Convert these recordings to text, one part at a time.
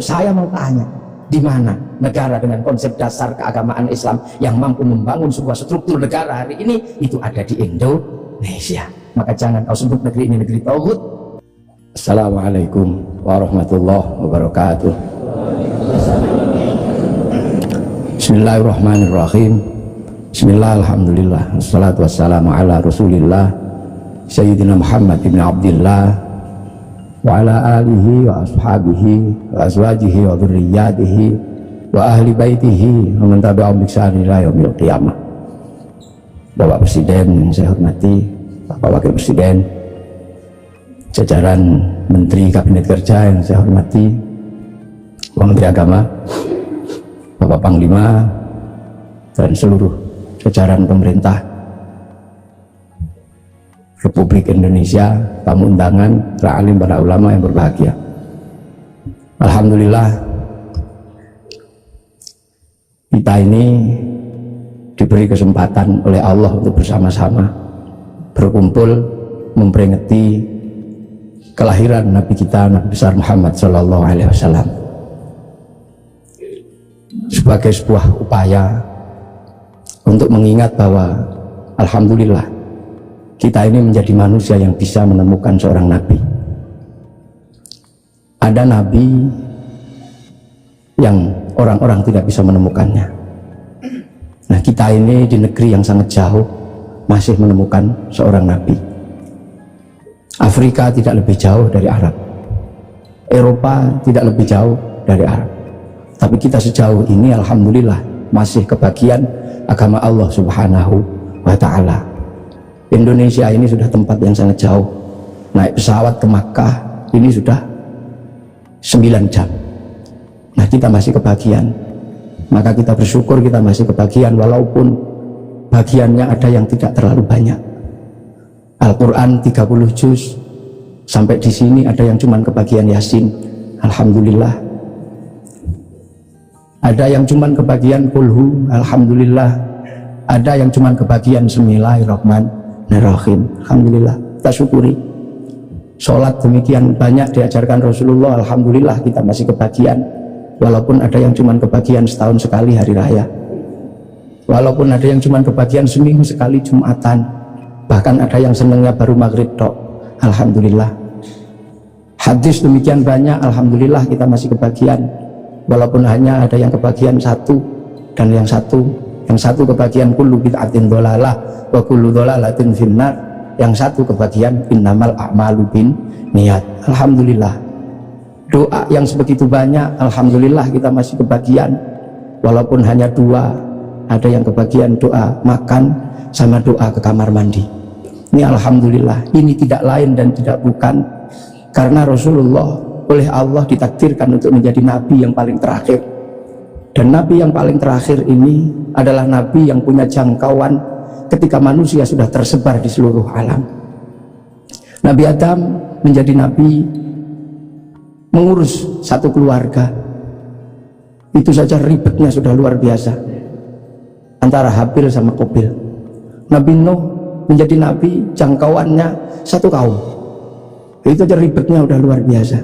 saya mau tanya, di mana negara dengan konsep dasar keagamaan Islam yang mampu membangun sebuah struktur negara hari ini? Itu ada di Indonesia. Maka jangan kau sebut negeri ini negeri tauhid. Assalamualaikum warahmatullahi wabarakatuh. Bismillahirrahmanirrahim. Bismillah, alhamdulillah, wassalatu wassalamu ala rasulillah Sayyidina Muhammad ibn Abdillah wa ala alihi wa ashabihi wa azwajihi wa dhurriyyatihi wa ahli baitihi wa man tabi'ahum bi ihsan ila yaumil qiyamah. Bapak Presiden yang saya hormati, Bapak Wakil Presiden, jajaran Menteri Kabinet Kerja yang saya hormati, Bapak Menteri Agama, Bapak Panglima, dan seluruh jajaran pemerintah Republik Indonesia, tamu undangan, para alim, para ulama yang berbahagia. Alhamdulillah, kita ini diberi kesempatan oleh Allah untuk bersama-sama berkumpul memperingati kelahiran Nabi kita, Nabi besar Muhammad Sallallahu Alaihi Wasallam, sebagai sebuah upaya untuk mengingat bahwa alhamdulillah kita ini menjadi manusia yang bisa menemukan seorang nabi. Ada nabi yang orang-orang tidak bisa menemukannya. Nah, kita ini di negeri yang sangat jauh masih menemukan seorang nabi. Afrika tidak lebih jauh dari Arab, Eropa tidak lebih jauh dari Arab, tapi kita sejauh ini alhamdulillah masih kebagian agama Allah Subhanahu wa ta'ala. Indonesia ini sudah tempat yang sangat jauh. Naik pesawat ke Makkah ini sudah 9 jam. Nah, kita masih kebagian. Maka kita bersyukur kita masih kebagian, walaupun bagiannya ada yang tidak terlalu banyak. Al-Quran 30 juz, sampai di sini ada yang cuman kebagian Yasin, alhamdulillah. Ada yang cuman kebagian Qulhu, alhamdulillah. Ada yang cuman kebagian Bismillahirrahmanirrahim, alhamdulillah. Kita syukuri. Sholat demikian banyak diajarkan Rasulullah, alhamdulillah kita masih kebagian. Walaupun ada yang cuman kebagian setahun sekali hari raya, walaupun ada yang cuman kebagian seminggu sekali Jumatan, bahkan ada yang senangnya baru maghrib tok, alhamdulillah. Hadis demikian banyak, alhamdulillah kita masih kebagian. Walaupun hanya ada yang kebagian satu, dan yang satu kebagian kullu bid'atin dhalalah wa kullu dhalalatin finnar, yang satu kebagian innamal a'malu bin niat, alhamdulillah. Doa yang sebegitu banyak, alhamdulillah kita masih kebagian. Walaupun hanya 2, ada yang kebagian doa makan sama doa ke kamar mandi. Ini alhamdulillah, ini tidak lain dan tidak bukan karena Rasulullah oleh Allah ditakdirkan untuk menjadi nabi yang paling terakhir. Dan nabi yang paling terakhir ini adalah nabi yang punya jangkauan ketika manusia sudah tersebar di seluruh alam. Nabi Adam menjadi nabi mengurus satu keluarga, itu saja ribetnya sudah luar biasa antara Habil sama Qabil. Nabi Nuh menjadi nabi, jangkauannya satu kaum, itu saja ribetnya udah luar biasa.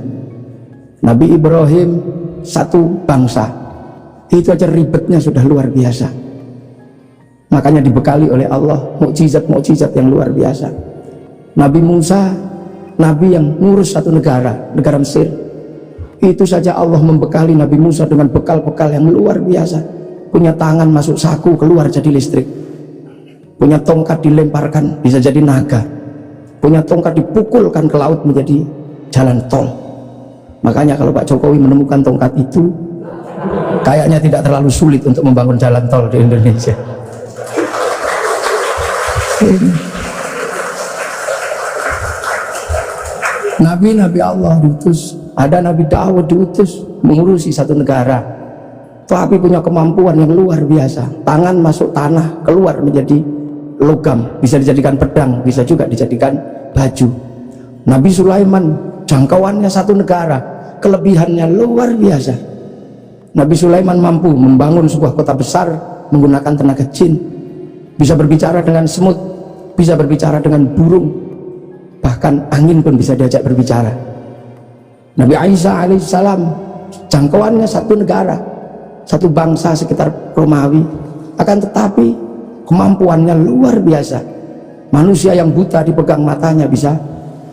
Nabi Ibrahim satu bangsa, itu aja ribetnya sudah luar biasa. Makanya dibekali oleh Allah mukjizat-mukjizat yang luar biasa. Nabi Musa, nabi yang ngurus satu negara Mesir, itu saja Allah membekali Nabi Musa dengan bekal-bekal yang luar biasa. Punya tangan masuk saku, keluar jadi listrik. Punya tongkat dilemparkan bisa jadi naga. Punya tongkat dipukulkan ke laut menjadi jalan tol. Makanya kalau Pak Jokowi menemukan tongkat itu, kayaknya tidak terlalu sulit untuk membangun jalan tol di Indonesia. Nabi-nabi Allah diutus, ada Nabi Daud diutus mengurusi satu negara, tapi punya kemampuan yang luar biasa. Tangan masuk tanah, keluar menjadi logam, bisa dijadikan pedang, bisa juga dijadikan baju. Nabi Sulaiman jangkauannya satu negara, kelebihannya luar biasa. Nabi Sulaiman mampu membangun sebuah kota besar menggunakan tenaga jin, bisa berbicara dengan semut, bisa berbicara dengan burung, bahkan angin pun bisa diajak berbicara. Nabi Isa alaihissalam jangkauannya satu negara, satu bangsa sekitar Romawi, akan tetapi kemampuannya luar biasa. Manusia yang buta dipegang matanya bisa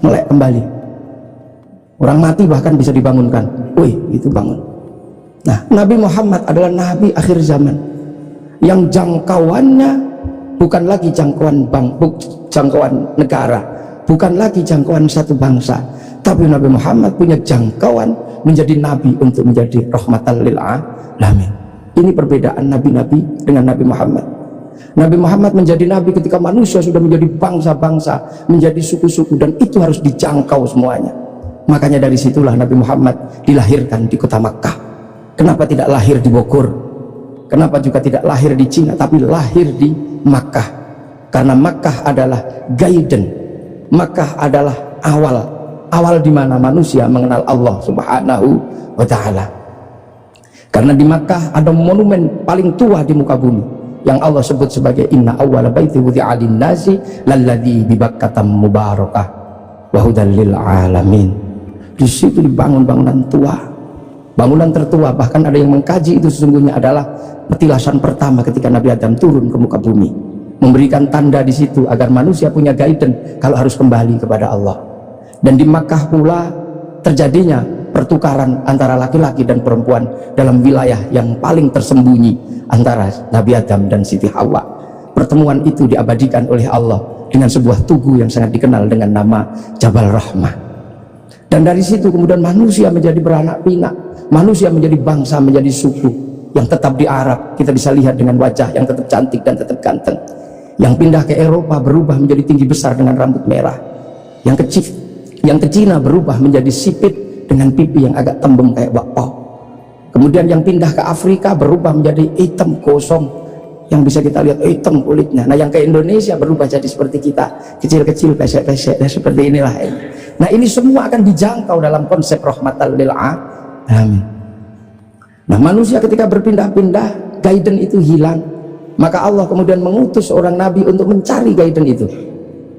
melek kembali, orang mati bahkan bisa dibangunkan. Wih, itu bangun. Nah, Nabi Muhammad adalah Nabi akhir zaman yang jangkauannya bukan lagi jangkauan negara, bukan lagi jangkauan satu bangsa, tapi Nabi Muhammad punya jangkauan menjadi Nabi untuk menjadi rahmatan lil alamin. Ini perbedaan Nabi-Nabi dengan Nabi Muhammad. Nabi Muhammad menjadi Nabi ketika manusia sudah menjadi bangsa-bangsa, menjadi suku-suku, dan itu harus dijangkau semuanya. Makanya dari situlah Nabi Muhammad dilahirkan di kota Makkah. Kenapa tidak lahir di Bogor? Kenapa juga tidak lahir di Cina, tapi lahir di Makkah? Karena Makkah adalah guidance, Makkah adalah awal di mana manusia mengenal Allah Subhanahu wa Ta'ala. Karena di Makkah ada monumen paling tua di muka bumi yang Allah sebut sebagai inna awwala baiti wudi'a lin-nasi lalladzi bi Bakkah mubarakah wa hudan lil alamin. Di situ dibangun bangunan tua, bangunan tertua. Bahkan ada yang mengkaji itu sesungguhnya adalah petilasan pertama ketika Nabi Adam turun ke muka bumi, memberikan tanda di situ agar manusia punya guidance kalau harus kembali kepada Allah. Dan di Makkah pula terjadinya pertukaran antara laki-laki dan perempuan dalam wilayah yang paling tersembunyi antara Nabi Adam dan Siti Hawa. Pertemuan itu diabadikan oleh Allah dengan sebuah tugu yang sangat dikenal dengan nama Jabal Rahmah. Dan dari situ kemudian manusia menjadi beranak pinak, manusia menjadi bangsa, menjadi suku yang tetap di Arab. Kita bisa lihat dengan wajah yang tetap cantik dan tetap ganteng. Yang pindah ke Eropa berubah menjadi tinggi besar dengan rambut merah. Yang ke Cina berubah menjadi sipit dengan pipi yang agak tembem kayak bakpao. Kemudian yang pindah ke Afrika berubah menjadi hitam kosong yang bisa kita lihat hitam kulitnya. Nah, yang ke Indonesia berubah jadi seperti kita, kecil-kecil, pesek-pesek, seperti inilah. Nah, ini semua akan dijangkau dalam konsep rahmatan lil alamin. Nah, manusia ketika berpindah-pindah, guidance itu hilang. Maka Allah kemudian mengutus seorang nabi untuk mencari guidance itu.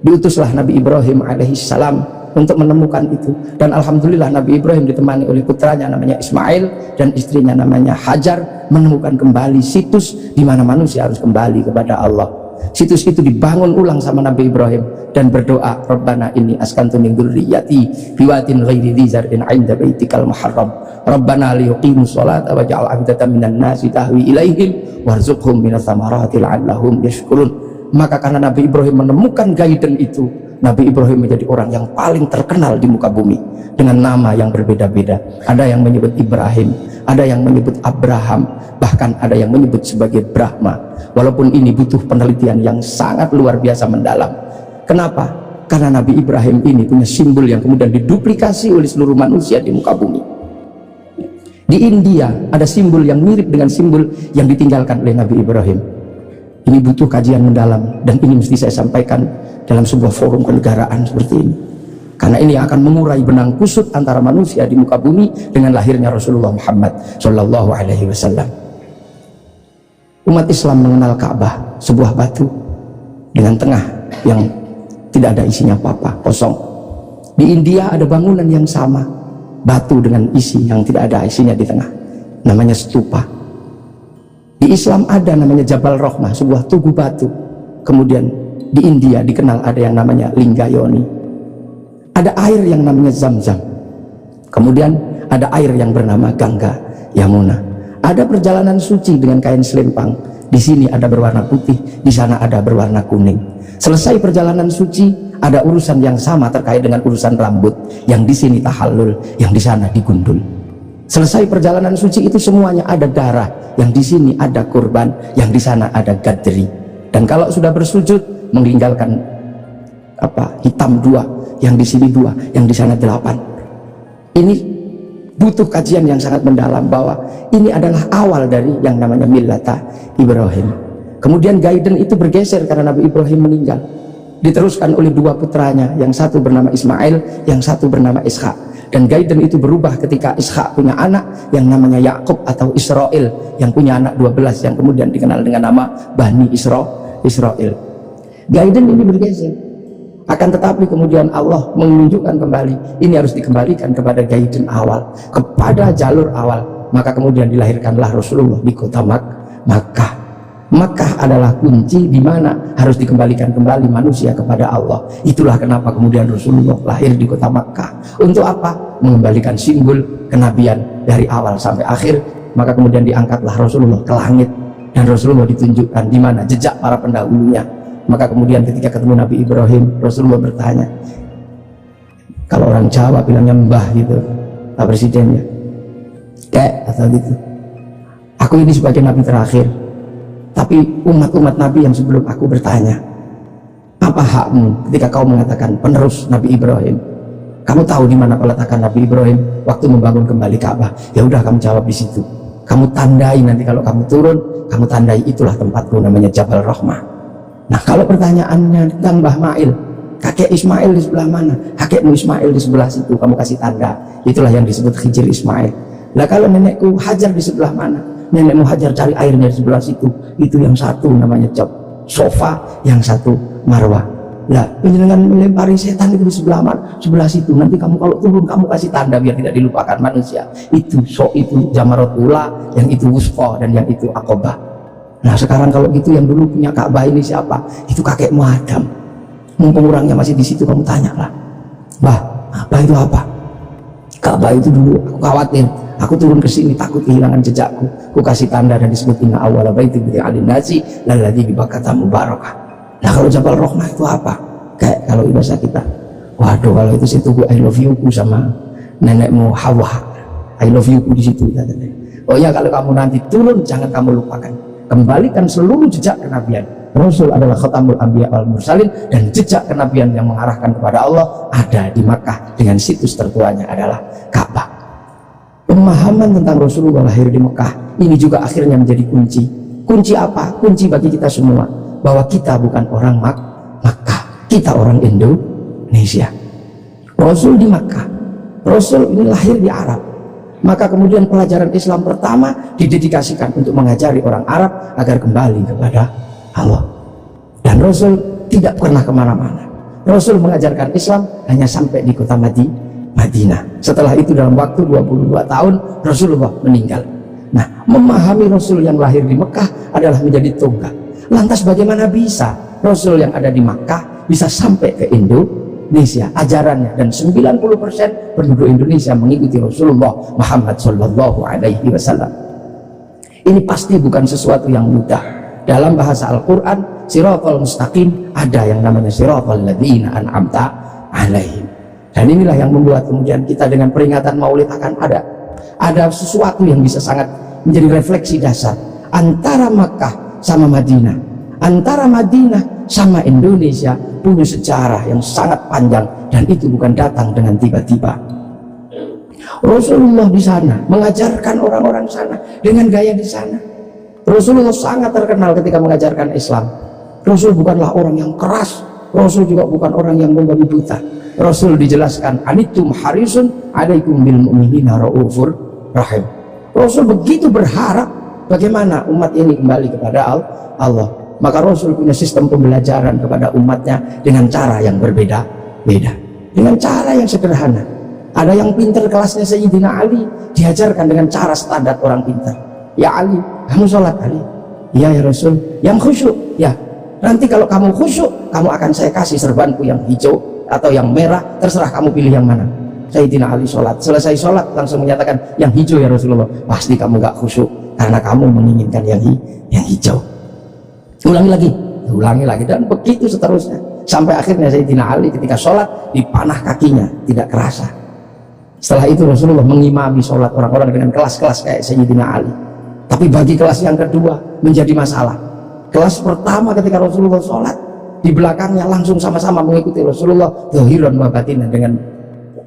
Diutuslah Nabi Ibrahim alaihissalam untuk menemukan itu. Dan alhamdulillah Nabi Ibrahim ditemani oleh putranya namanya Ismail dan istrinya namanya Hajar, menemukan kembali situs di mana manusia harus kembali kepada Allah. Situs itu dibangun ulang sama Nabi Ibrahim dan berdoa, Rabbana inni askantu min dzurriyyati biwadin ghairi dzi zar'in 'inda baitikal muharram Rabbana liyuqimus sholata waj'al afidatan minan nasi tahwi ilaihim warzuqhum minas thamarati la'allahum yashkurun. Maka karena Nabi Ibrahim menemukan guidance itu, Nabi Ibrahim menjadi orang yang paling terkenal di muka bumi dengan nama yang berbeda-beda. Ada yang menyebut Ibrahim, ada yang menyebut Abraham, bahkan ada yang menyebut sebagai Brahma. Walaupun ini butuh penelitian yang sangat luar biasa mendalam. Kenapa? Karena Nabi Ibrahim ini punya simbol yang kemudian diduplikasi oleh seluruh manusia di muka bumi. Di India ada simbol yang mirip dengan simbol yang ditinggalkan oleh Nabi Ibrahim. Ini butuh kajian mendalam dan ini mesti saya sampaikan dalam sebuah forum kenegaraan seperti ini. Karena ini akan mengurai benang kusut antara manusia di muka bumi dengan lahirnya Rasulullah Muhammad Shallallahu Alaihi Wasallam. Umat Islam mengenal Ka'bah, sebuah batu dengan tengah yang tidak ada isinya apa-apa, kosong. Di India ada bangunan yang sama, batu dengan isi yang tidak ada isinya di tengah, namanya stupa. Di Islam ada namanya Jabal Rahmah, sebuah tugu batu. Kemudian di India dikenal ada yang namanya Linggayoni. Ada air yang namanya Zam-Zam. Kemudian ada air yang bernama Gangga Yamuna. Ada perjalanan suci dengan kain selempang. Di sini ada berwarna putih, di sana ada berwarna kuning. Selesai perjalanan suci, ada urusan yang sama terkait dengan urusan rambut. Yang di sini tahallul, yang di sana digundul. Selesai perjalanan suci itu semuanya ada darah, yang di sini ada kurban, yang di sana ada gadri. Dan kalau sudah bersujud meninggalkan hitam 2, yang di sini 2, yang di sana 8. Ini butuh kajian yang sangat mendalam bahwa ini adalah awal dari yang namanya millata Ibrahim. Kemudian guidance itu bergeser karena Nabi Ibrahim meninggal. Diteruskan oleh 2 putranya, yang satu bernama Ismail, yang satu bernama Ishak. Dan guidance itu berubah ketika Ishak punya anak yang namanya Yakub atau Israel, yang punya anak 12 yang kemudian dikenal dengan nama Bani Israel. Guidance ini bergeser. Akan tetapi kemudian Allah menunjukkan kembali, ini harus dikembalikan kepada gaiden awal, kepada jalur awal. Maka kemudian dilahirkanlah Rasulullah di kota Makkah. Makkah adalah kunci di mana harus dikembalikan kembali manusia kepada Allah. Itulah kenapa kemudian Rasulullah lahir di kota Makkah. Untuk apa? Mengembalikan simbol kenabian dari awal sampai akhir. Maka kemudian diangkatlah Rasulullah ke langit, dan Rasulullah ditunjukkan di mana jejak para pendahulunya. Maka kemudian ketika ketemu Nabi Ibrahim, Rasulullah bertanya, kalau orang Jawa bilangnya mbah gitu, Pak Presidennya, kayak atau gitu, aku ini sebagai Nabi terakhir, tapi umat-umat Nabi yang sebelum aku bertanya, apa hakmu ketika kau mengatakan penerus Nabi Ibrahim? Kamu tahu di mana peletakan Nabi Ibrahim waktu membangun kembali Ka'bah? Ya udah, kamu jawab di situ. Kamu tandai, nanti kalau kamu turun, kamu tandai itulah tempatku, namanya Jabal Rahmah. Nah, kalau pertanyaannya tentang Mbah Mail, kakek Ismail di sebelah mana? Kakekmu Ismail di sebelah situ, kamu kasih tanda. Itulah yang disebut Hijr Ismail. Nah, kalau nenekku Hajar di sebelah mana? Nenekmu Hajar cari airnya di sebelah situ. Itu yang satu namanya Sofa, yang satu Marwah. Lah, penjenengan melempari setan itu di sebelah mana? Sebelah situ. Nanti kamu kalau turun, kamu kasih tanda biar tidak dilupakan manusia. Itu itu Jamarat Ula, yang itu Wusfa, dan yang itu Aqobah. Nah, sekarang kalau gitu yang dulu punya Ka'bah ini siapa? Itu kakekmu Adam. Mumpung orangnya masih di situ, kamu tanyalah, Mbah, Ka'bah itu apa? Ka'bah itu dulu aku khawatir, aku turun ke sini takut kehilangan jejakku. Aku kasih tanda dan disebut inna awwala baitin wudi'a lin-nasi lalladzi bi Bakkata mubarakah. Nah, kalau Jabal Rahmah itu apa? Kayak kalau bahasa kita, waduh, kalau itu situ I love you ku sama nenekmu Hawa, I love you ku di situ katanya. Oh ya, kalau kamu nanti turun jangan kamu lupakan, kembalikan seluruh jejak kenabian. Rasul adalah khatamul anbiya wal mursalin, dan jejak kenabian yang mengarahkan kepada Allah ada di Makkah, dengan situs tertuanya adalah Ka'bah. Pemahaman tentang Rasulullah lahir di Mekah ini juga akhirnya menjadi kunci. Kunci apa? Kunci bagi kita semua, bahwa kita bukan orang Makkah, kita orang Indonesia. Rasul di Makkah, Rasul ini lahir di Arab. Maka kemudian pelajaran Islam pertama didedikasikan untuk mengajari orang Arab agar kembali kepada Allah. Dan Rasul tidak pernah kemana-mana. Rasul mengajarkan Islam hanya sampai di kota Madinah. Setelah itu dalam waktu 22 tahun Rasulullah meninggal. Nah, memahami Rasul yang lahir di Mekah adalah menjadi tonggak. Lantas bagaimana bisa Rasul yang ada di Makkah bisa sampai ke Indonesia ajarannya, dan 90% penduduk Indonesia mengikuti Rasulullah Muhammad Sallallahu Alaihi Wasallam. Ini pasti bukan sesuatu yang mudah. Dalam bahasa Al-Quran, siratal mustaqim, ada yang namanya siratal ladzina an'amta alaihim. Dan inilah yang membuat kemudian kita dengan peringatan Maulid akan ada sesuatu yang bisa sangat menjadi refleksi dasar antara Makkah sama Madinah, antara Madinah sama Indonesia, punya sejarah yang sangat panjang, dan itu bukan datang dengan tiba-tiba. Rasulullah di sana mengajarkan orang-orang sana dengan gaya di sana. Rasulullah sangat terkenal ketika mengajarkan Islam. Rasul bukanlah orang yang keras, Rasul juga bukan orang yang membabi buta. Rasul dijelaskan, anitum harisun alaikum bil mu'minina raufur rahim. Rasul begitu berharap bagaimana umat ini kembali kepada Allah. Maka Rasul punya sistem pembelajaran kepada umatnya dengan cara yang berbeda-beda, dengan cara yang sederhana. Ada yang pintar kelasnya Sayyidina Ali, diajarkan dengan cara standar orang pintar. Ya Ali, kamu sholat Ali. Iya ya Rasul. Yang khusyuk, ya nanti kalau kamu khusyuk, kamu akan saya kasih serbanku yang hijau atau yang merah, terserah kamu pilih yang mana. Sayyidina Ali sholat, selesai sholat langsung menyatakan yang hijau ya Rasulullah. Pasti kamu gak khusyuk karena kamu menginginkan yang hijau. Ulangi lagi, dan begitu seterusnya sampai akhirnya Sayyidina Ali ketika sholat dipanah kakinya tidak kerasa. Setelah itu Rasulullah mengimami sholat orang-orang dengan kelas-kelas kayak Sayyidina Ali. Tapi bagi kelas yang kedua menjadi masalah. Kelas pertama ketika Rasulullah sholat, di belakangnya langsung sama-sama mengikuti Rasulullah zahiran wa batinan,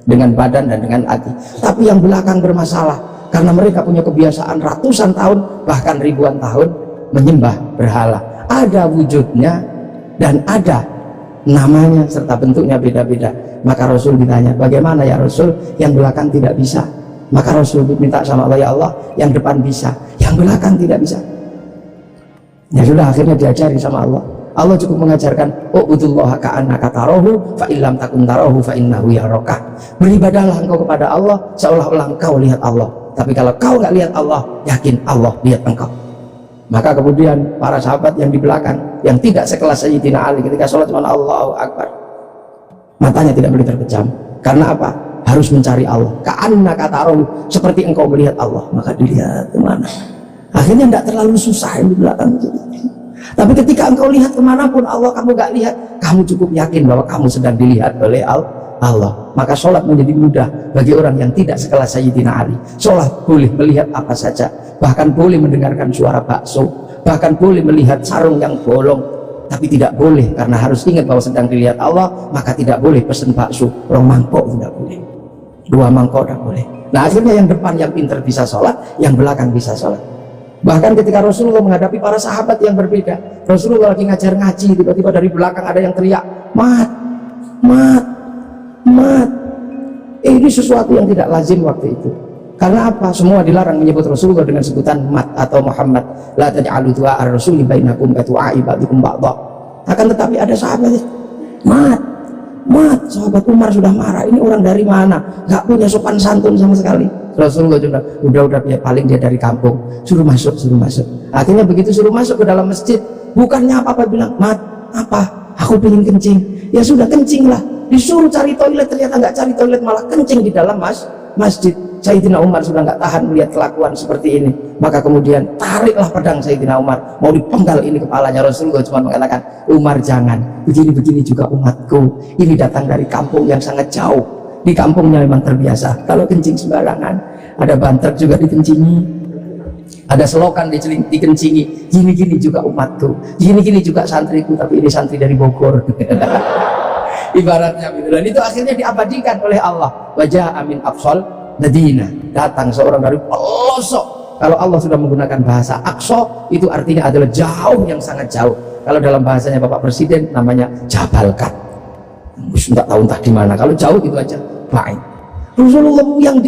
dengan badan dan dengan hati. Tapi yang belakang bermasalah karena mereka punya kebiasaan ratusan tahun bahkan ribuan tahun menyembah berhala. Ada wujudnya dan ada namanya serta bentuknya beda-beda. Maka Rasul ditanya, bagaimana ya Rasul yang belakang tidak bisa? Maka Rasul minta sama Allah, ya Allah yang depan bisa, yang belakang tidak bisa. Ya sudah, akhirnya diajari sama Allah. Allah cukup mengajarkan ubudullaha ka'annaka tarahu fa illam takun tarahu fa innahu yaraka. Beribadahlah engkau kepada Allah seolah-olah engkau lihat Allah, tapi kalau kau nggak lihat Allah, yakin Allah lihat engkau. Maka kemudian para sahabat yang di belakang yang tidak sekelas Sayyidina Ali ketika sholat cuma Allahu Akbar, matanya tidak boleh terpejam. Karena apa? Harus mencari Allah. Ka'annaka tarahu, seperti engkau melihat Allah, maka dilihat kemana. Akhirnya tidak terlalu susah yang di belakang itu. Tapi ketika engkau lihat kemanapun Allah kamu gak lihat, kamu cukup yakin bahwa kamu sedang dilihat oleh Allah. Maka sholat menjadi mudah bagi orang yang tidak sekelas Sayyidina Ali. Sholat boleh melihat apa saja, bahkan boleh mendengarkan suara bakso, bahkan boleh melihat sarung yang bolong. Tapi tidak boleh, karena harus ingat bahwa sedang dilihat Allah, maka tidak boleh pesen bakso, rong mangkok tidak boleh, 2 mangkok tidak boleh. Nah akhirnya yang depan yang pinter bisa sholat, yang belakang bisa sholat. Bahkan ketika Rasulullah menghadapi para sahabat yang berbeda, Rasulullah lagi ngajar ngaji, tiba-tiba dari belakang ada yang teriak, mat, mat, mat. Ini sesuatu yang tidak lazim waktu itu. Karena apa? Semua dilarang menyebut Rasulullah dengan sebutan mat atau Muhammad. La taj'alu du'a ar-rasuli bainakum ka du'a'i ba'dikum ba'dha. Akan tetapi ada sahabat, mat, mat. Sahabat Umar sudah marah, ini orang dari mana? Gak punya sopan santun sama sekali. Rasulullah juga udah ya, paling dia dari kampung, suruh masuk, suruh masuk. Akhirnya begitu suruh masuk ke dalam masjid, bukannya apa-apa, bilang, mat, apa? Aku pengen kencing. Ya sudah, kencing lah. Disuruh cari toilet, ternyata nggak cari toilet, malah kencing di dalam masjid. Sayyidina Umar sudah nggak tahan melihat kelakuan seperti ini, maka kemudian tariklah pedang Sayyidina Umar, mau dipenggal ini kepalanya. Rasulullah cuma mengatakan, Umar jangan, begini-begini juga umatku, ini datang dari kampung yang sangat jauh. Di kampungnya memang terbiasa kalau kencing sembarangan, ada banter juga dikencingi, ada selokan dikencingi. Gini-gini juga umatku, gini-gini juga santriku, tapi ini santri dari Bogor. Ibaratnya gitu. Dan itu akhirnya diabadikan oleh Allah. Wajah amin Aqsal Madinah, datang seorang dari pelosok. Kalau Allah sudah menggunakan bahasa Aqsa, itu artinya adalah jauh, yang sangat jauh. Kalau dalam bahasanya Bapak Presiden namanya Jabalkat, nggak tahu entah di mana. Kalau jauh itu aja baik. Rasulullah yang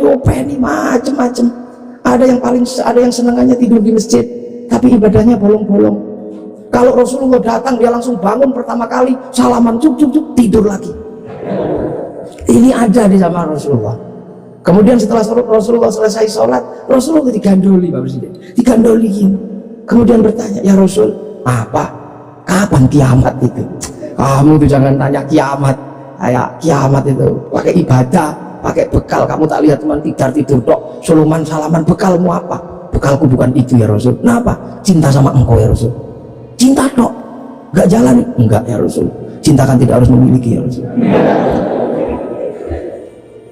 diopeni macam-macam. Ada yang senangannya tidur di masjid, tapi ibadahnya bolong-bolong. Kalau Rasulullah datang, dia langsung bangun pertama kali, salaman, cuk, tidur lagi. Ini ada di zaman Rasulullah. Kemudian setelah Rasulullah selesai sholat, Rasulullah digandoli, Pak Presiden, digandoli gini. Kemudian bertanya, ya Rasul, apa? Kapan kiamat itu? Kamu tuh jangan tanya kiamat, kayak kiamat itu pakai ibadah, pakai bekal. Kamu tak lihat cuma tidur tok, suluman salaman, bekalmu apa? Bekalku bukan itu ya Rasul. Kenapa? Cinta sama engkau ya Rasul. Cinta tok, gak jalan? Enggak ya Rasul. Cinta kan tidak harus memiliki ya Rasul.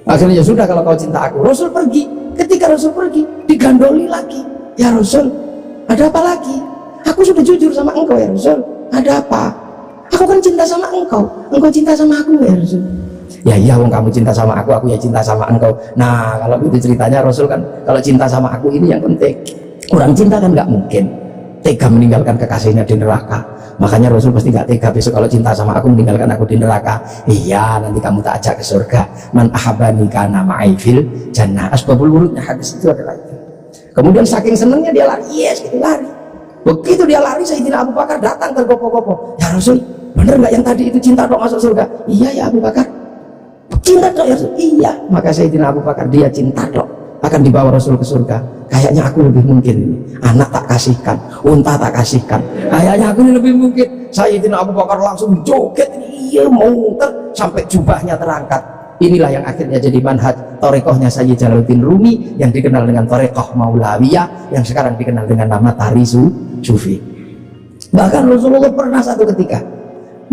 Akhirnya ya sudah, kalau kau cinta aku. Rasul pergi. Ketika Rasul pergi, digandoli lagi. Ya Rasul, ada apa lagi? Aku sudah jujur sama engkau ya Rasul. Ada apa? Aku kan cinta sama engkau. Engkau cinta sama aku ya Rasul. Ya iya, kamu cinta sama aku ya cinta sama engkau. Nah kalau itu ceritanya Rasul kan, kalau cinta sama aku ini yang penting. Orang cinta kan nggak mungkin tega meninggalkan kekasihnya di neraka. Makanya Rasul pasti gak tega besok kalau cinta sama aku meninggalkan aku di neraka. Iya, nanti kamu tak ajak ke surga. Man ahabani kana ma'i fil jannah. Asbabul wurudnya hadis itu adalah itu. Kemudian saking senangnya dia lari, gitu lari. Begitu dia lari, Sayyidina Abu Bakar datang tergopoh-gopoh. Ya Rasul, bener gak yang tadi itu cinta dok masuk surga? Iya ya Abu Bakar, cinta dok ya Rasul. Iya. Maka Sayyidina Abu Bakar, dia cinta dok akan dibawa Rasul ke surga. Kayaknya aku lebih mungkin ini, anak tak kasihkan, unta tak kasihkan, kayaknya aku ini lebih mungkin. Sayyidina Abu Bakar langsung joget, iya mau muter sampai jubahnya terangkat. Inilah yang akhirnya jadi manhaj torekohnya Sayyid Jalaluddin Rumi, yang dikenal dengan torekoh Maulawiyah, yang sekarang dikenal dengan nama Tari Sufi. Bahkan Rasulullah pernah satu ketika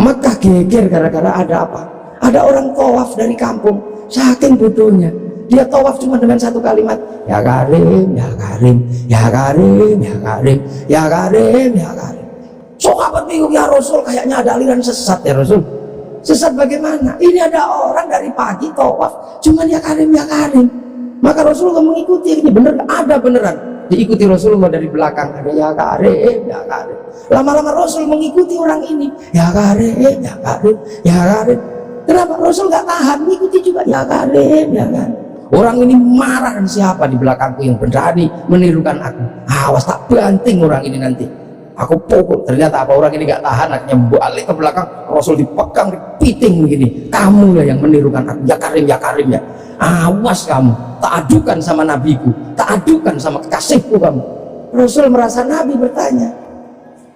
Mekah geger gara-gara ada apa? Ada orang tawaf dari kampung, saking bodohnya dia tawaf cuma dengan satu kalimat, ya Karim, ya Karim, ya Karim, ya Karim, ya Karim, ya Karim. Sahabat bingung, ya Rasul, kayaknya ada aliran sesat ya Rasul. Sesat bagaimana? Ini ada orang dari pagi tawaf cuman ya Karim, ya Karim. Maka Rasulullah mengikuti, ini bener, ada beneran. Diikuti Rasulullah dari belakang, ada ya Karim, ya Karim. Lama-lama Rasul mengikuti orang ini, ya Karim, ya Karim, ya Karim. Kenapa? Rasul gak tahan, mengikuti juga ya Karim, ya Karim. Orang ini marah, siapa di belakangku yang berani menirukan aku? Awas tak banting orang ini nanti. Aku pukul, ternyata apa, orang ini gak tahan, akhirnya balik ke belakang, Rasul dipegang, dipiting begini. Kamu ya yang menirukan aku, ya Karim ya, awas kamu, tak adukan sama nabiku, tak adukan sama kekasihku kamu. Rasul merasa Nabi bertanya,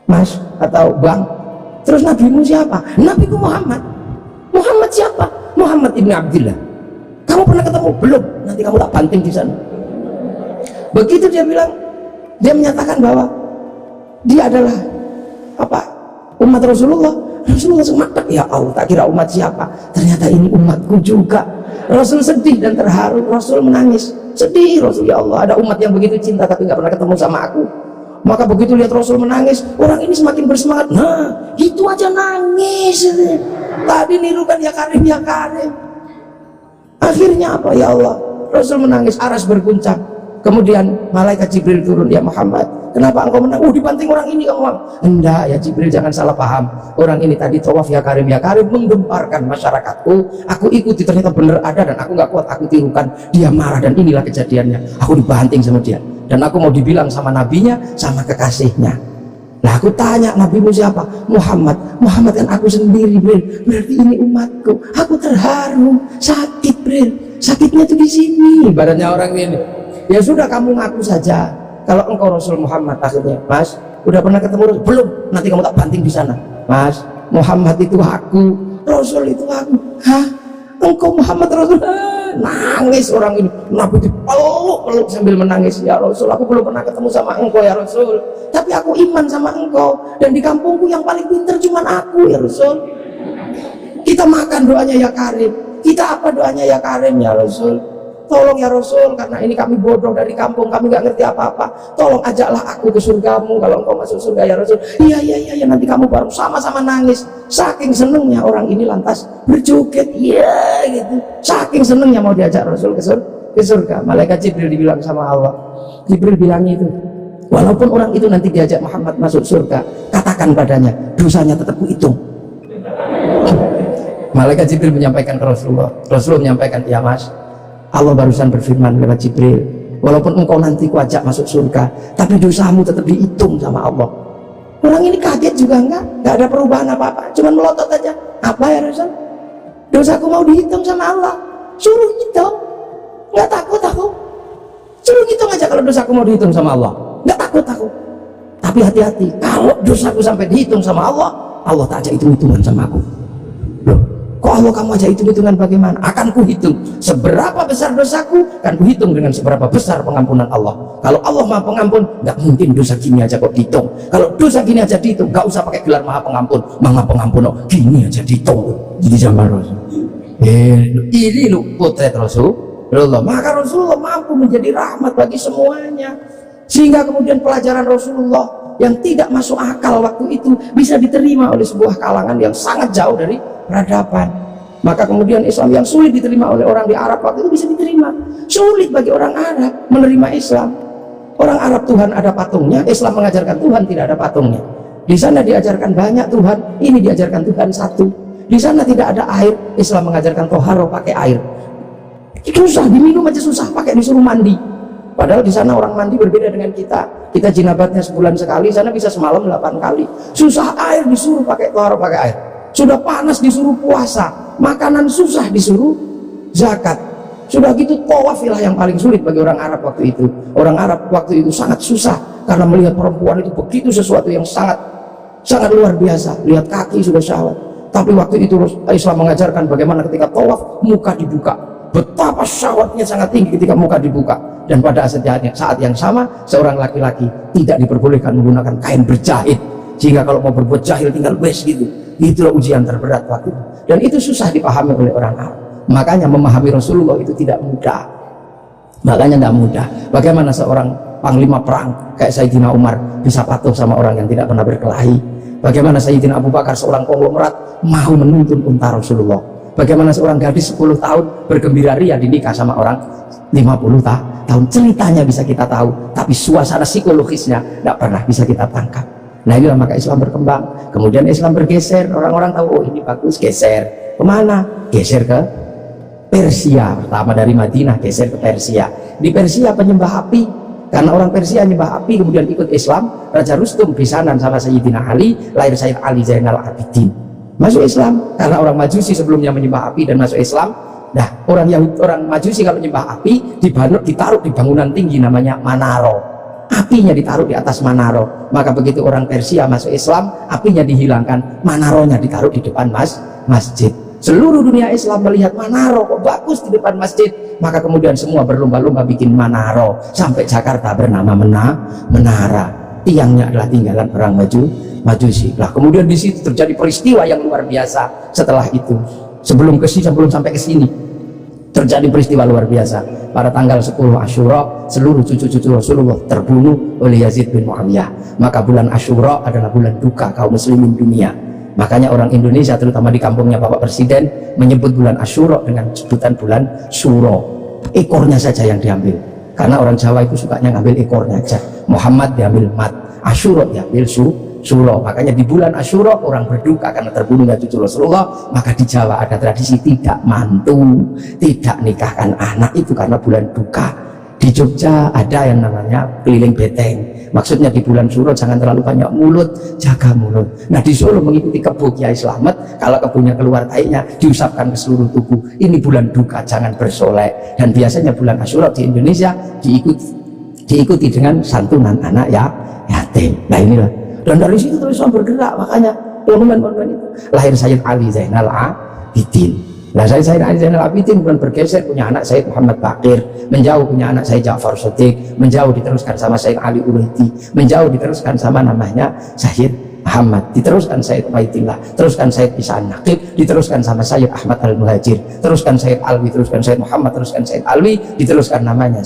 Mas atau Bang, terus nabimu siapa? Nabiku Muhammad. Muhammad siapa? Muhammad ibn Abdillah. Kamu pernah ketemu? Belum, nanti kamu tak banting di sana. Begitu dia bilang, dia menyatakan bahwa dia adalah apa, umat Rasulullah. Rasulullah semangat, ya Allah, tak kira umat siapa, ternyata ini umatku juga. Rasul sedih dan terharu, Rasul menangis, sedih Rasul, ya Allah, ada umat yang begitu cinta tapi nggak pernah ketemu sama aku. Maka begitu lihat Rasul menangis, orang ini semakin bersemangat. Nah, itu aja nangis. Tadi nirukan ya Karim ya Karim. Akhirnya apa, ya Allah, Rasul menangis, aras berguncang. Kemudian malaikat Jibril turun, ya Muhammad, kenapa engkau menang? Dibanting orang ini kamu. Enggak ya Jibril, jangan salah paham. Orang ini tadi tawaf ya Karim menggemparkan masyarakat,ku. Aku ikuti, ternyata benar ada dan aku nggak kuat, aku tirukan. Dia marah dan inilah kejadiannya. Aku dibanting sama dia. Dan aku mau dibilang sama nabinya, sama kekasihnya. Nah aku tanya, nabimu siapa? Muhammad. Muhammad kan aku sendiri, Bril. Berarti ini umatku. Aku terharu, sakit, Bril. Sakitnya tuh di sini. Ibaratnya orang ini. Ya sudah, kamu ngaku saja kalau engkau Rasul Muhammad. Akhirnya, Mas, udah pernah ketemu Rasul? Belum, nanti kamu tak banting di sana. Mas, Muhammad itu aku, Rasul itu aku. Hah? Engkau Muhammad Rasul? Nangis orang ini. Nabi dipeluk sambil menangis. Ya Rasul, aku belum pernah ketemu sama engkau ya Rasul, tapi aku iman sama engkau, dan di kampungku yang paling pintar cuma aku ya Rasul. Kita makan doanya ya Karim, kita apa doanya ya Karim ya Rasul. Tolong ya Rasul, karena ini kami bodoh dari kampung, kami nggak ngerti apa-apa. Tolong ajaklah aku ke surgamu kalau engkau masuk surga ya Rasul. Iya, nanti kamu baru sama-sama nangis. Saking senengnya orang ini lantas berjoget, iya gitu. Saking senengnya mau diajak Rasul ke surga. Malaikat Jibril dibilang sama Allah. Jibril bilang itu, walaupun orang itu nanti diajak Muhammad masuk surga, katakan padanya, dosanya tetap kuhitung. Malaikat Jibril menyampaikan ke Rasulullah. Rasulullah menyampaikan, ya Mas, Allah barusan berfirman lewat Jibril, walaupun engkau nanti kuajak masuk surga, tapi dosamu tetap dihitung sama Allah. Orang ini kaget juga enggak ada perubahan apa-apa, cuma melotot aja. Apa ya Rasul? Dosaku mau dihitung sama Allah. Suruh hitung, nggak takut aku. Suruh hitung aja kalau dosaku mau dihitung sama Allah. Nggak takut aku. Tapi hati-hati, kalau dosaku sampai dihitung sama Allah, Allah tak ajak hitung-hitungan sama aku. Loh, kok Allah kamu aja hitung-hitungan bagaimana? Akan kuhitung seberapa besar dosaku, akan kuhitung dengan seberapa besar pengampunan Allah. Kalau Allah maha pengampun, nggak mungkin dosa gini aja kok dihitung. Kalau dosa gini aja dihitung, nggak usah pakai gelar maha pengampun. Maha pengampun, oh, gini aja dihitung. Jadi zaman Rasul. Ini lu potret Rasulullah. Maka Rasulullah mampu menjadi rahmat bagi semuanya, sehingga kemudian pelajaran Rasulullah yang tidak masuk akal waktu itu bisa diterima oleh sebuah kalangan yang sangat jauh dari peradaban. Maka kemudian Islam yang sulit diterima oleh orang di Arab waktu itu bisa diterima. Sulit bagi orang Arab menerima Islam. Orang Arab Tuhan ada patungnya, Islam mengajarkan Tuhan tidak ada patungnya. Di sana diajarkan banyak Tuhan, ini diajarkan Tuhan satu. Di sana tidak ada air, Islam mengajarkan toharo pakai air. Susah, diminum aja susah, pakai disuruh mandi. Padahal di sana orang mandi berbeda dengan kita. Kita jinabatnya sebulan sekali, sana bisa semalam 8 kali. Susah air disuruh pakai toharo pakai air. Sudah panas disuruh puasa, makanan susah disuruh zakat. Sudah gitu tawafilah yang paling sulit bagi orang Arab waktu itu. Orang Arab waktu itu sangat susah karena melihat perempuan itu begitu sesuatu yang sangat luar biasa. Lihat kaki sudah syahwat. Tapi waktu itu Islam mengajarkan bagaimana ketika tawaf muka dibuka. Betapa syahwatnya sangat tinggi ketika muka dibuka. Dan pada saat yang sama seorang laki-laki tidak diperbolehkan menggunakan kain berjahit. Sehingga kalau mau berbuat jahil tinggal wes gitu. Itulah ujian terberat waktu itu. Dan itu susah dipahami oleh orang Arab. Makanya memahami Rasulullah itu tidak mudah. Makanya tidak mudah. Bagaimana seorang panglima perang kayak Sayyidina Umar bisa patuh sama orang yang tidak pernah berkelahi. Bagaimana Sayyidina Abu Bakar seorang konglomerat mau menuntun unta Rasulullah. Bagaimana seorang gadis 10 tahun bergembira ria dinikah sama orang 50 tahun. Ceritanya bisa kita tahu, tapi suasana psikologisnya tidak pernah bisa kita tangkap. Nah inilah maka Islam berkembang. Kemudian Islam bergeser, orang-orang tahu oh ini bagus, geser kemana? Geser ke Persia. Pertama dari Madinah geser ke Persia. Di Persia penyembah api, Karena orang Persia nyembah api kemudian ikut Islam, Raja Rustum besanan sama Sayyidina Ali, lahir Sayyid Ali Zainal Abidin. Masuk Islam karena orang Majusi sebelumnya menyembah api dan masuk Islam. Nah, orang Majusi kalau menyembah api ditaruh di bangunan tinggi namanya Manaro. Apinya ditaruh di atas Manaro. Maka begitu orang Persia masuk Islam, apinya dihilangkan, Manaronya ditaruh di depan masjid. Seluruh dunia Islam melihat Manaro kok bagus di depan masjid, maka kemudian semua berlomba-lomba bikin Manaro sampai Jakarta bernama Menara. Tiangnya adalah tinggalan orang Majusi. Lah kemudian di situ terjadi peristiwa yang luar biasa. Setelah itu, sebelum sampai ke sini terjadi peristiwa luar biasa. Pada tanggal 10 Asyura, seluruh cucu-cucu Rasulullah terbunuh oleh Yazid bin Muawiyah. Maka bulan Asyura adalah bulan duka kaum muslimin dunia. Makanya orang Indonesia terutama di kampungnya Bapak Presiden menyebut bulan Asyura dengan sebutan bulan Syuro. Ekornya saja yang diambil, karena orang Jawa itu sukanya ngambil ekornya aja. Muhammad diambil mat, Asyura diambil Syuro. Makanya di bulan Asyura orang berduka karena terbunuhnya cucu Rasulullah. Maka di Jawa ada tradisi tidak mantu, tidak nikahkan anak, itu karena bulan duka. Di Jogja ada yang namanya keliling beteng, maksudnya di bulan Syuro jangan terlalu banyak mulut, jaga mulut. Nah di Solo mengikuti kebo Kiai Slamet, kalau kebunnya keluar taiknya diusapkan ke seluruh tubuh. Ini bulan duka, jangan bersolek. Dan biasanya bulan Asyura di Indonesia diikuti dengan santunan anak yatim. Nah inilah, dan dari situ terus bergerak. Makanya monumen-monumen itu lahir Sayyid Ali Zainal Abidin. Nah Sayyid Ali Zainal Abidin kemudian bergeser, punya anak Sayyid Muhammad Baqir, menjauh punya anak Sayyid Ja'far Shadiq, menjauh diteruskan sama Sayyid Ali Ulaiti, menjauh diteruskan sama namanya Sayyid Muhammad, diteruskan Sayyid Ubaidillah, teruskan Sayyid Isa Naqib, diteruskan sama Sayyid Ahmad Al-Muhajir, teruskan Sayyid Alwi, teruskan Sayyid Muhammad, teruskan Sayyid Alwi, diteruskan namanya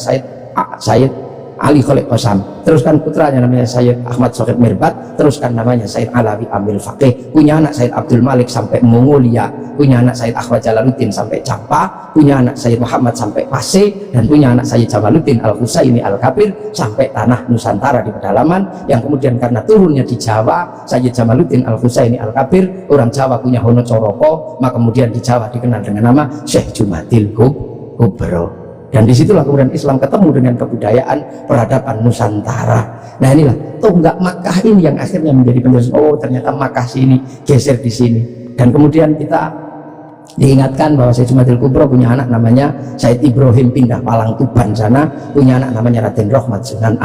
Sayyid Ali Khalid Qasam, teruskan putranya namanya Sayyid Ahmad Sohib Mirbat, teruskan namanya Sayyid Alawi Amil Faqih, punya anak Sayyid Abdul Malik sampai Mongolia, punya anak Sayyid Ahmad Jalaluddin sampai Campa, punya anak Sayyid Muhammad sampai Pasir, dan punya anak Sayyid Jamaluddin Al-Husaini Al-Kabir sampai tanah Nusantara di pedalaman, yang kemudian karena turunnya di Jawa, Sayyid Jamaluddin Al-Husaini Al-Kabir, orang Jawa punya Hono Coroko, maka kemudian di Jawa dikenal dengan nama Syekh Jumadil Kubro. Dan disitulah kemudian Islam ketemu dengan kebudayaan peradaban Nusantara. Nah inilah tonggak Makkah ini yang akhirnya menjadi penjelasan, oh ternyata Makkah sini geser di sini. Dan kemudian kita diingatkan bahwa Syekh Jumadil Kubro punya anak namanya Said Ibrahim pindah Palang Tuban sana, punya anak namanya Raden Rohmat Sunan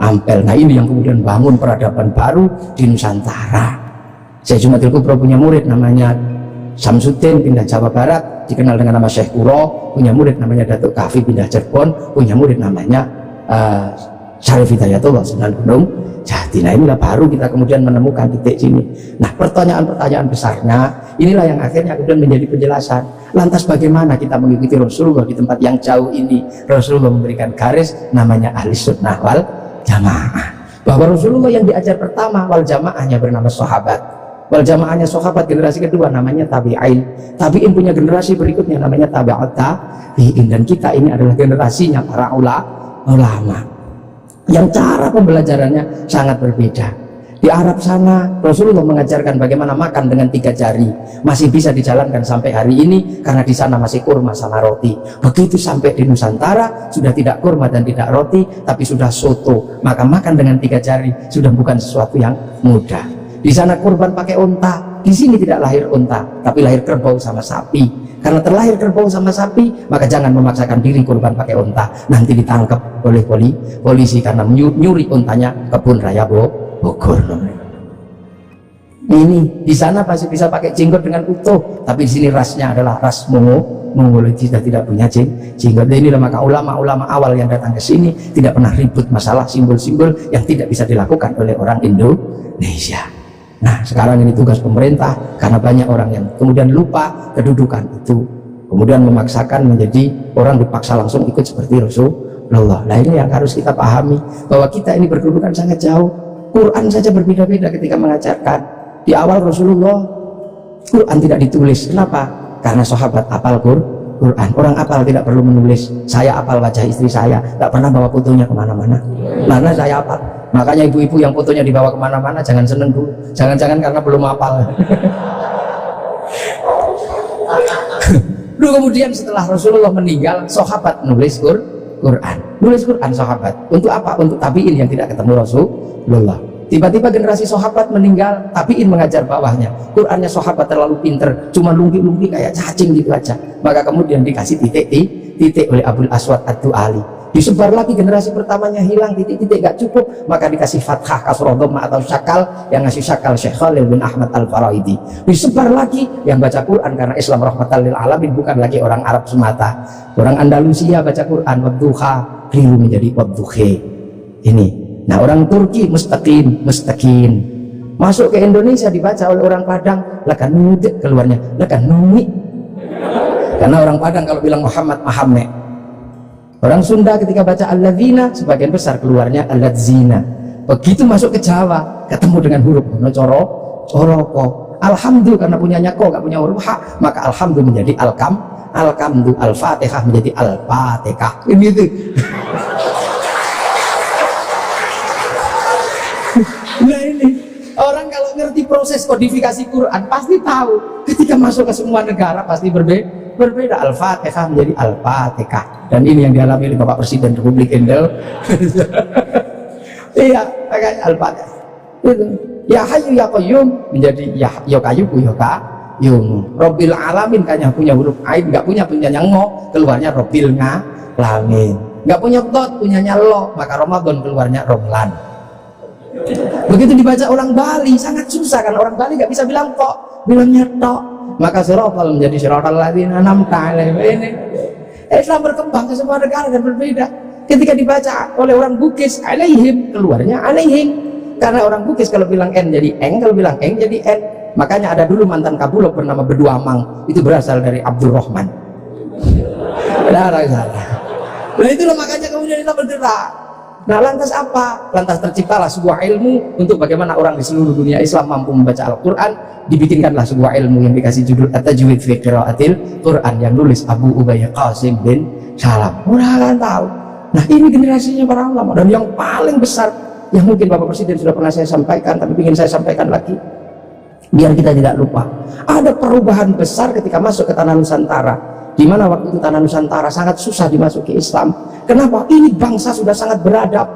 Ampel. Nah ini yang kemudian bangun peradaban baru di Nusantara. Syekh Jumadil Kubro punya murid namanya Samsudin pindah Jawa Barat, dikenal dengan nama Syekh Kuro, punya murid namanya Datuk Kahfi pindah Cirebon, punya murid namanya Syarif Hidayatullah Sunan Gunung Jati. Nah inilah baru kita kemudian menemukan titik sini. Nah pertanyaan-pertanyaan besarnya inilah yang akhirnya kemudian menjadi penjelasan. Lantas bagaimana kita mengikuti Rasulullah di tempat yang jauh ini? Rasulullah memberikan garis namanya ahli sunnah wal jamaah, bahwa Rasulullah yang diajar pertama wal jamaahnya bernama sahabat, wal jamaahnya sahabat generasi kedua namanya tabi'in, tabi'in punya generasi berikutnya namanya tabi'ut tabi'in, dan kita ini adalah generasinya para ulama yang cara pembelajarannya sangat berbeda. Di Arab sana Rasulullah mengajarkan bagaimana makan dengan 3 jari, masih bisa dijalankan sampai hari ini karena di sana masih kurma sama roti. Begitu sampai di Nusantara sudah tidak kurma dan tidak roti, tapi sudah soto, maka makan dengan 3 jari sudah bukan sesuatu yang mudah. Di sana kurban pakai unta, di sini tidak lahir unta, tapi lahir kerbau sama sapi. Karena terlahir kerbau sama sapi, maka jangan memaksakan diri kurban pakai unta, nanti ditangkap oleh polisi karena nyuri untanya kebun raya Bogor. Ini di sana masih bisa pakai jenggot dengan utuh, tapi di sini rasnya adalah ras Mongol sudah tidak punya jenggot. Inilah maka ulama-ulama awal yang datang ke sini tidak pernah ribut masalah simbol-simbol yang tidak bisa dilakukan oleh orang Indonesia. Nah sekarang ini tugas pemerintah, karena banyak orang yang kemudian lupa kedudukan itu, kemudian memaksakan menjadi orang dipaksa langsung ikut seperti Rasulullah. Nah ini yang harus kita pahami, bahwa kita ini berkedudukan sangat jauh. Quran saja berbeda-beda ketika mengajarkan. Di awal Rasulullah Quran tidak ditulis. Kenapa? Karena sahabat apal Quran. Orang apal tidak perlu menulis. Saya apal wajah istri saya, tidak pernah bawa fotonya kemana-mana, karena saya apal. Makanya ibu-ibu yang fotonya dibawa kemana-mana jangan seneng dulu, jangan-jangan karena belum hafal. Lalu kemudian setelah Rasulullah meninggal, sahabat menulis Quran. Nulis Quran sahabat. Untuk apa? Untuk tabiin yang tidak ketemu Rasulullah. Tiba-tiba generasi sahabat meninggal, tabiin mengajar bawahnya. Qurannya sahabat terlalu pinter, cuma lungki-lungki kayak cacing gitu aja. Maka kemudian dikasih titik oleh Abul Aswad Ad-Du'ali. Disebar lagi, generasi pertamanya hilang, titik-titik gak cukup, maka dikasih fathah kasroh dhamma atau syakal, yang ngasih syakal Syekh Khalil bin Ahmad Al-Faraidi. Disebar lagi, yang baca Quran karena Islam rahmatan lil alamin, bukan lagi orang Arab semata. Orang Andalusia baca Quran, wadduha, keliru menjadi wadduhe. Ini. Nah, orang Turki mustaqim, masuk ke Indonesia dibaca oleh orang Padang, lakan nudek keluarnya, lakan numi. Karena orang Padang kalau bilang Muhammad Mahamme. Orang Sunda ketika baca alladzina, sebagian besar keluarnya alladzina. Begitu masuk ke Jawa, ketemu dengan huruf coroko. Alhamdulillah karena punyanya ko, gak punya huruf ha, maka alhamdulillah menjadi alkamdu, al-fatihah menjadi al-fatihah. Ini itu. Nah ini, orang kalau ngerti proses kodifikasi Quran pasti tahu ketika masuk ke semua negara pasti berbeda. Al-Fatihah menjadi Al-Fatihah, dan ini yang dialami oleh Bapak Presiden Republik Indonesia. Iya, makanya Al-Fatihah itu. Ya Hayyu Ya Qayyum menjadi Ya Qayyum Ya Qayyum. Rabbil Alamin kan yang punya huruf ain, nggak punyanya ngo, keluarnya Rabbil Ngalamin. Nggak punya dot, punyanya lo, maka Ramadan keluarnya Romlan. Begitu dibaca orang Bali sangat susah kan, orang Bali nggak bisa bilang kok, bilangnya tok, maka siratal menjadi siratal ladzina an'amta alaihim. Ini Islam berkembang ke semua negara dan berbeda. Ketika dibaca oleh orang Bugis alaihim, keluarnya alaihim, karena orang Bugis kalau bilang n jadi eng, kalau bilang eng jadi n. Makanya ada dulu mantan Kabulok bernama Beduamang, itu berasal dari Abdurrahman. Nah itulah makanya kemudian kita bergerak. Nah lantas apa? Lantas terciptalah sebuah ilmu untuk bagaimana orang di seluruh dunia Islam mampu membaca Al-Quran. Dibikinkanlah sebuah ilmu yang dikasih judul At-Tajwid fi Qiraatil Quran, yang nulis Abu Ubayyah Qasim bin Salam. Mudah-mudahan tahu. Nah ini generasinya para ulama, dan yang paling besar yang mungkin Bapak Presiden sudah pernah saya sampaikan, tapi ingin saya sampaikan lagi biar kita tidak lupa. Ada perubahan besar ketika masuk ke tanah Nusantara, di mana waktu itu tanah Nusantara sangat susah dimasuki Islam. Kenapa? Ini bangsa sudah sangat beradab.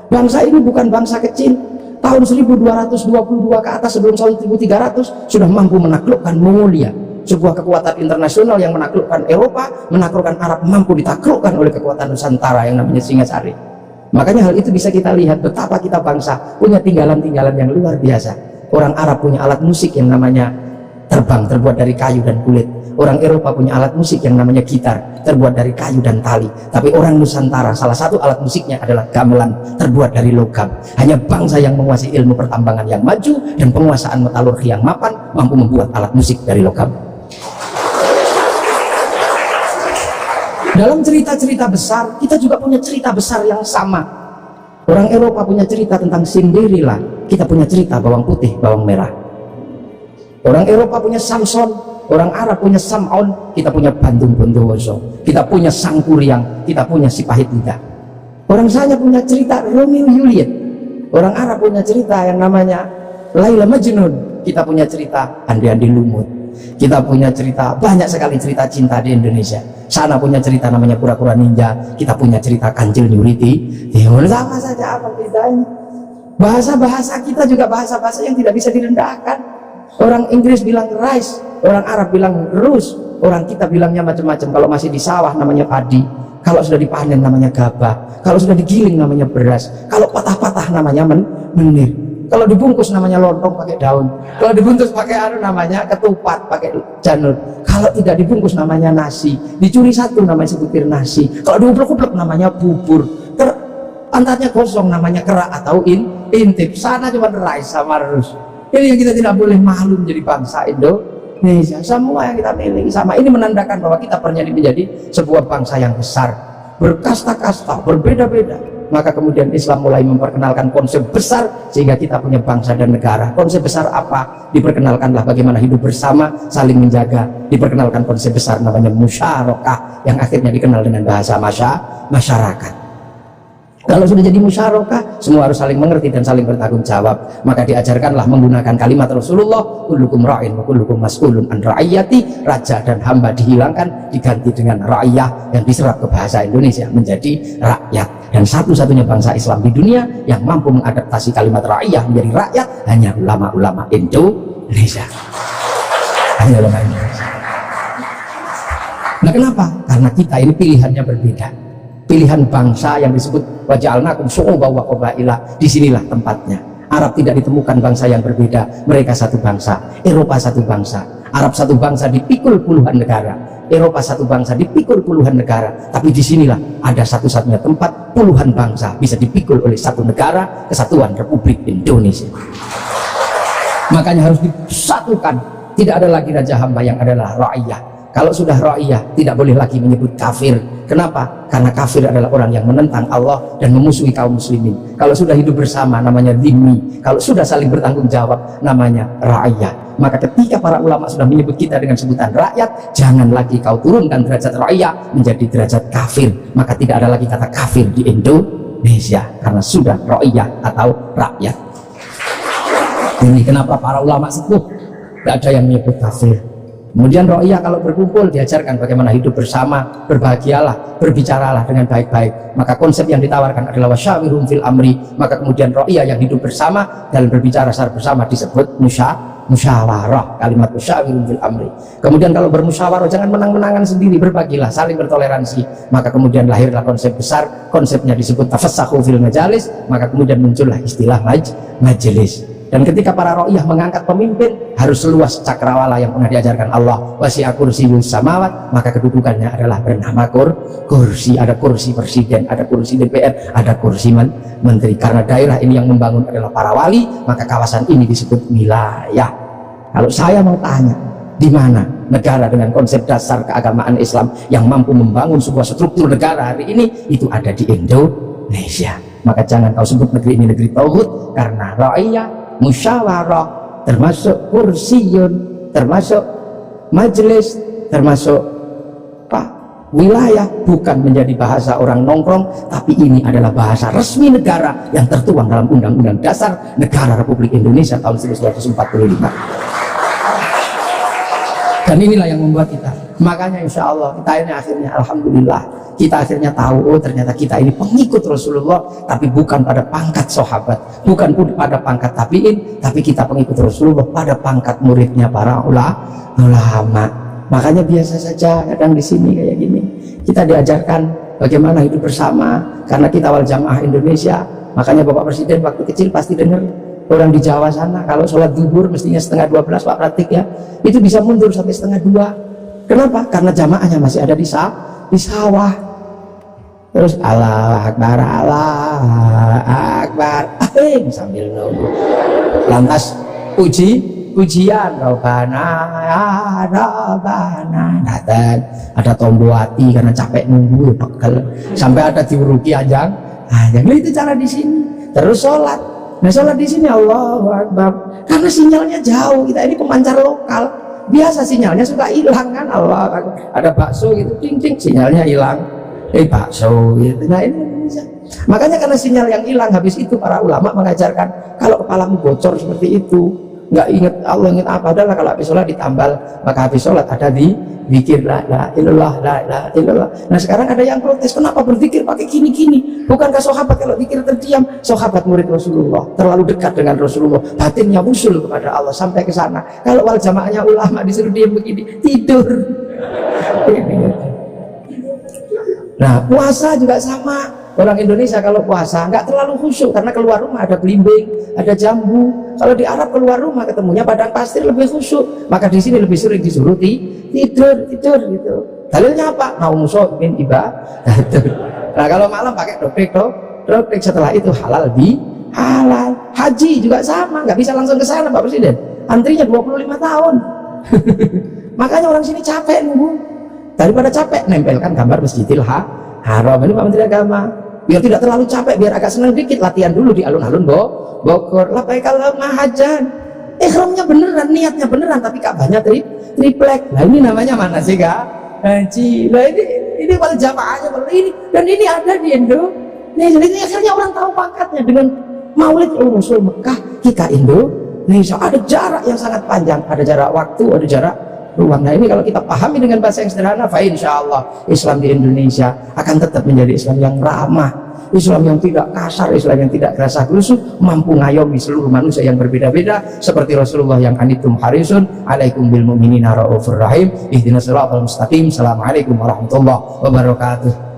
Bangsa ini bukan bangsa kecil. Tahun 1222 ke atas sebelum tahun 1300 sudah mampu menaklukkan Mongolia, sebuah kekuatan internasional yang menaklukkan Eropa, menaklukkan Arab, mampu ditaklukkan oleh kekuatan Nusantara yang namanya Singasari. Makanya hal itu bisa kita lihat betapa kita bangsa punya tinggalan-tinggalan yang luar biasa. Orang Arab punya alat musik yang namanya terbang, terbuat dari kayu dan kulit. Orang Eropa punya alat musik yang namanya gitar, terbuat dari kayu dan tali. Tapi orang Nusantara salah satu alat musiknya adalah gamelan, terbuat dari logam. Hanya bangsa yang menguasai ilmu pertambangan yang maju dan penguasaan metalurgi yang mapan mampu membuat alat musik dari logam. Dalam cerita-cerita besar, kita juga punya cerita besar yang sama. Orang Eropa punya cerita tentang Cinderella, kita punya cerita bawang putih, bawang merah. Orang Eropa punya Samson, orang Arab punya Sam'on, kita punya Bandung Bondowoso, kita punya Sangkuriang, kita punya si Pahit Lidah. Orang saya punya cerita Romeo Juliet, orang Arab punya cerita yang namanya Laila Majnun, kita punya cerita Andi-Andi Lumut, kita punya cerita, banyak sekali cerita cinta di Indonesia. Sana punya cerita namanya Kura-Kura Ninja, kita punya cerita Kancil Nyuriti. Sama saja apa bedanya? Bahasa-bahasa kita juga bahasa-bahasa yang tidak bisa direndahkan. Orang Inggris bilang rice, orang Arab bilang rus, orang kita bilangnya macam-macam. Kalau masih di sawah namanya padi, kalau sudah dipanen namanya gabah, kalau sudah digiling namanya beras, kalau patah-patah namanya menir, kalau dibungkus namanya lontong pakai daun, kalau dibungkus pakai namanya ketupat pakai janur, kalau tidak dibungkus namanya nasi, dicuri satu namanya sebutir nasi, kalau diublek-ublek namanya bubur, pantatnya kosong namanya kerak atau intip. Sana cuma rice sama rus. Ini yang kita tidak boleh malu menjadi bangsa Indonesia. Semua yang kita miliki sama. Ini menandakan bahwa kita pernah menjadi sebuah bangsa yang besar, berkasta-kasta, berbeda-beda. Maka kemudian Islam mulai memperkenalkan konsep besar sehingga kita punya bangsa dan negara. Konsep besar apa? Diperkenalkanlah bagaimana hidup bersama, saling menjaga. Diperkenalkan konsep besar namanya musyarakah, yang akhirnya dikenal dengan bahasa masyarakat. Kalau sudah jadi musyarakah, semua harus saling mengerti dan saling bertanggung jawab. Maka diajarkanlah menggunakan kalimat Rasulullah, kullukum ra'in wa kullukum mas'ulun an ra'iyati. Raja dan hamba dihilangkan, diganti dengan ra'iyah yang diserap ke bahasa Indonesia menjadi rakyat. Dan satu-satunya bangsa Islam di dunia yang mampu mengadaptasi kalimat ra'iyah menjadi rakyat hanya ulama-ulama Indonesia. Hanya ulama Indonesia. Nah kenapa? Karena kita ini pilihannya berbeda. Pilihan bangsa yang disebut waja'alnakum syu'uban wa qabaila, disinilah tempatnya. Arab tidak ditemukan bangsa yang berbeda, mereka satu bangsa. Eropa satu bangsa, Arab satu bangsa dipikul puluhan negara, Eropa satu bangsa dipikul puluhan negara. Tapi disinilah ada satu-satunya tempat puluhan bangsa bisa dipikul oleh satu negara, Kesatuan Republik Indonesia. Makanya harus disatukan. Tidak ada lagi raja hamba yang adalah ra'iyah. Kalau sudah ra'iyah, tidak boleh lagi menyebut kafir. Kenapa? Karena kafir adalah orang yang menentang Allah dan memusuhi kaum muslimin. Kalau sudah hidup bersama, namanya dhimmi. Kalau sudah saling bertanggung jawab, namanya ra'iyah. Maka ketika para ulama sudah menyebut kita dengan sebutan rakyat, jangan lagi kau turunkan derajat ra'iyah menjadi derajat kafir. Maka tidak ada lagi kata kafir di Indonesia, karena sudah ra'iyah atau rakyat. Ini kenapa para ulama sepuh tidak ada yang menyebut kafir. Kemudian ra'iyah kalau berkumpul diajarkan bagaimana hidup bersama, berbahagialah, berbicaralah dengan baik-baik. Maka konsep yang ditawarkan adalah wasyawirhum fil amri. Maka kemudian ra'iyah yang hidup bersama dalam berbicara secara bersama disebut musyawarah. Kalimat wasyawirhum fil amri. Kemudian kalau bermusyawarah jangan menang-menangan sendiri, berbagilah, saling bertoleransi. Maka kemudian lahirlah konsep besar, konsepnya disebut tafassahu fil majalis. Maka kemudian muncullah istilah majelis. Dan ketika para ra'iyah mengangkat pemimpin, harus seluas cakrawala yang pernah diajarkan Allah, wasi'a kursiyus samawat, maka kedudukannya adalah bernama kursi. Ada kursi presiden, ada kursi DPR, ada kursi menteri. Karena daerah ini yang membangun adalah para wali, maka kawasan ini disebut wilayah. Kalau saya mau tanya, di mana negara dengan konsep dasar keagamaan Islam yang mampu membangun sebuah struktur negara hari ini, itu ada di Indonesia. Maka jangan kau sebut negeri ini negeri tauhid, karena ra'iyah, musyawarah, termasuk kursiyun, termasuk majelis, termasuk wilayah, bukan menjadi bahasa orang nongkrong, tapi ini adalah bahasa resmi negara yang tertuang dalam Undang-Undang Dasar Negara Republik Indonesia tahun 1945. Dan inilah yang membuat kita, makanya insya Allah kita ini akhirnya alhamdulillah, kita akhirnya tahu, oh ternyata kita ini pengikut Rasulullah, tapi bukan pada pangkat sahabat, bukan pun pada pangkat tabi'in, tapi kita pengikut Rasulullah pada pangkat muridnya para ulama. Makanya biasa saja kadang di sini kayak gini kita diajarkan bagaimana hidup bersama, karena kita wal jamaah Indonesia. Makanya Bapak Presiden waktu kecil pasti dengar orang di Jawa sana kalau sholat zuhur mestinya 11:30, Pak Pratik ya, itu bisa mundur sampai 1:30. Kenapa? Karena jamaahnya masih ada di sawah. Terus Allah Akbar, Allah Akbar, sambil nunggu. Lantas pujian Rabbana ya Rabbana, datang ada tombol hati karena capek nunggu pegel, sampai ada diuruki ajang. Itu cara di sini. Terus sholat. Nah sholat di sini Allahu Akbar, karena sinyalnya jauh, kita ini pemancar lokal, biasa sinyalnya suka hilang kan. Allah Akbar, ada bakso gitu, ting ting, sinyalnya hilang, bakso gitu. Nah ini Indonesia. Makanya karena sinyal yang hilang, habis itu para ulama mengajarkan kalau kepalamu bocor seperti itu, nggak ingat Allah, ingat apa adalah kalau habis sholat ditambal, maka habis sholat ada di zikir la ilaha illallah, la ilaha illallah. Nah sekarang ada yang protes, kenapa berzikir pakai gini-gini? Bukankah sahabat kalau zikir terdiam? Sahabat murid Rasulullah terlalu dekat dengan Rasulullah, batinnya usul kepada Allah sampai ke sana. Kalau wal jamaahnya ulama disuruh diam begini, tidur. Nah puasa juga sama. Orang Indonesia kalau puasa nggak terlalu khusyuk karena keluar rumah ada belimbing, ada jambu. Kalau di Arab keluar rumah ketemunya padang pasir, lebih khusyuk. Maka di sini lebih sering disuruh tidur gitu. Dalilnya apa? Naumusofin ibadah. Nah kalau malam pakai doktek, setelah itu halal halal. Haji juga sama, nggak bisa langsung ke sana Pak Presiden. Antrinya 25 tahun. Makanya orang sini capek nunggu. Daripada capek nempelkan gambar Masjidil Haram. Ini Pak Menteri Agama. Biar tidak terlalu capek, biar agak senang dikit, latihan dulu di alun-alun Bogor. Labbaik Allahumma hajjan. Ihramnya beneran, niatnya beneran, tapi Ka'bahnya triplek. Nah ini namanya mana sih Kak? Haji. Nah ini wal jamaahnya ini, dan ini ada di Nah, jadi akhirnya orang tahu pangkatnya dengan Maulid Rasul Mekah. Kita Indonesia ada jarak yang sangat panjang, ada jarak waktu, ada jarak ruang. Nah ini kalau kita pahami dengan bahasa yang sederhana, fa insya Allah Islam di Indonesia akan tetap menjadi Islam yang ramah, Islam yang tidak kasar, Islam yang tidak gerasa gerusu, mampu ngayomi seluruh manusia yang berbeda-beda, seperti Rasulullah yang anitum harisun alaikum bil mu'minina raufur rahim ihdinas siratal mustaqim. Assalamualaikum warahmatullahi wabarakatuh.